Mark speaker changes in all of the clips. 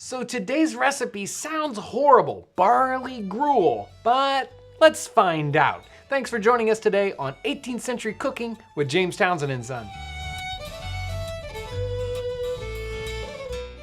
Speaker 1: So today's recipe sounds horrible, barley gruel, but let's find out. Thanks for joining us today on 18th Century Cooking with James Townsend and Son.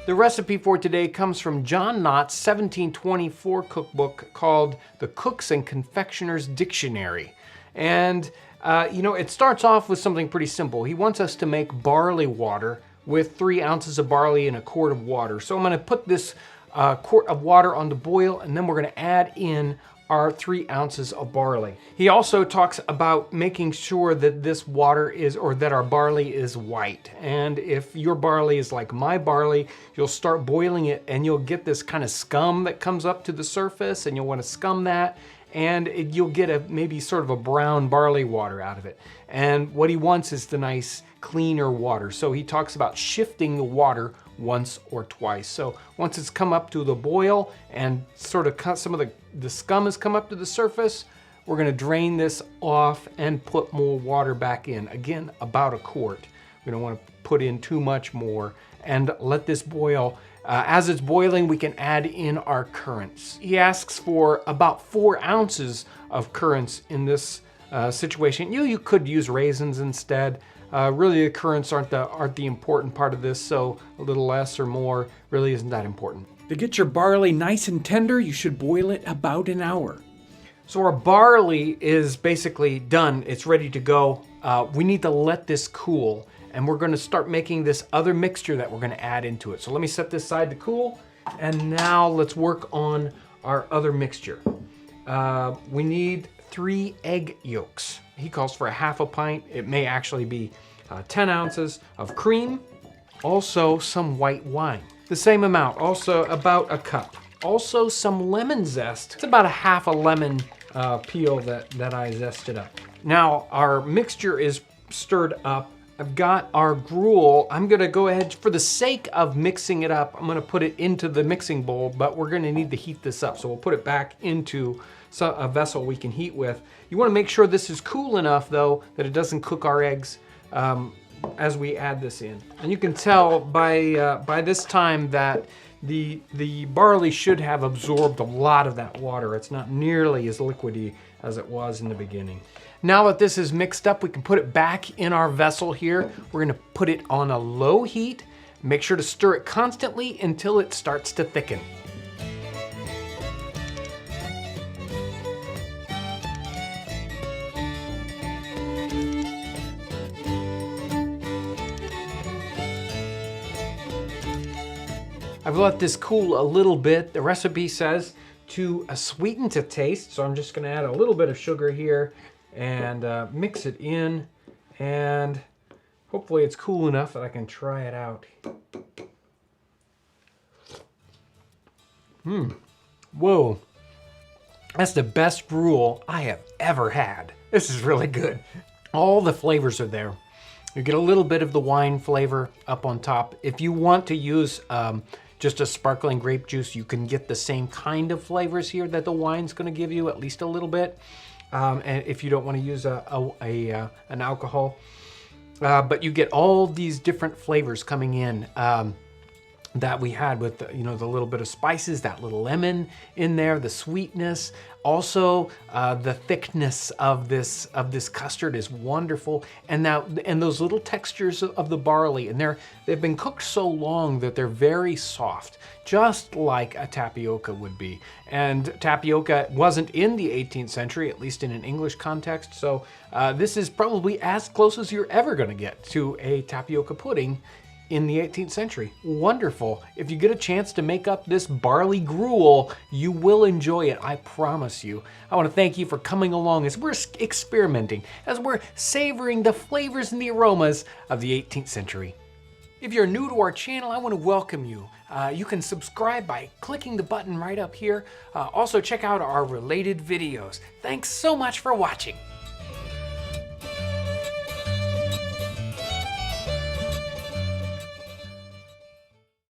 Speaker 1: The recipe for today comes from John Knott's 1724 cookbook called The Cook's and Confectioner's Dictionary. And it starts off with something pretty simple. He wants us to make barley water with 3 ounces of barley and a quart of water. So I'm gonna put this quart of water on the boil, and then we're gonna add in our 3 ounces of barley. He also talks about making sure that this water is, or that our barley is white. And if your barley is like my barley, you'll start boiling it and you'll get this kind of scum that comes up to the surface, and you'll wanna scum that, and you'll get maybe sort of a brown barley water out of it. And what he wants is the nice, cleaner water. So he talks about shifting the water once or twice. So once it's come up to the boil and sort of some of the scum has come up to the surface, we're gonna drain this off and put more water back in. Again, about a quart. We don't wanna put in too much more, and let this boil. As it's boiling, we can add in our currants. He asks for about 4 ounces of currants in this situation. You could use raisins instead. Really, the currants aren't the important part of this, so a little less or more really isn't that important.
Speaker 2: To get your barley nice and tender, you should boil it about an hour.
Speaker 1: So our barley is basically done. It's ready to go. We need to let this cool, and we're gonna start making this other mixture that we're gonna add into it. So let me set this side to cool, and now let's work on our other mixture. We need 3 egg yolks. He calls for a half a pint. It may actually be 10 ounces of cream. Also some white wine, the same amount, also about a cup. Also some lemon zest. It's about a half a lemon peel that I zested up. Now our mixture is stirred up. I've got our gruel. I'm gonna go ahead, for the sake of mixing it up, I'm gonna put it into the mixing bowl, but we're gonna need to heat this up. So we'll put it back into a vessel we can heat with. You wanna make sure this is cool enough though, that it doesn't cook our eggs as we add this in. And you can tell by this time that the barley should have absorbed a lot of that water. It's not nearly as liquidy as it was in the beginning. Now that this is mixed up, we can put it back in our vessel here. We're gonna put it on a low heat. Make sure to stir it constantly until it starts to thicken. I've let this cool a little bit. The recipe says to sweeten to taste, so I'm just gonna add a little bit of sugar here and mix it in, and hopefully it's cool enough that I can try it out. Whoa, that's the best gruel I have ever had. This is really good. All the flavors are there. You get a little bit of the wine flavor up on top. If you want to use just a sparkling grape juice, you can get the same kind of flavors here that the wine's gonna give you, at least a little bit. And if you don't wanna use an alcohol. But you get all these different flavors coming in that we had with the little bit of spices, that little lemon in there, the sweetness. Also, the thickness of this custard is wonderful, and those little textures of the barley, and they've been cooked so long that they're very soft, just like a tapioca would be. And tapioca wasn't in the 18th century, at least in an English context. So this is probably as close as you're ever going to get to a tapioca pudding in the 18th century. Wonderful. If you get a chance to make up this barley gruel, you will enjoy it, I promise you. I want to thank you for coming along as we're experimenting, as we're savoring the flavors and the aromas of the 18th century. If you're new to our channel, I want to welcome you. You can subscribe by clicking the button right up here. Also check out our related videos. Thanks so much for watching.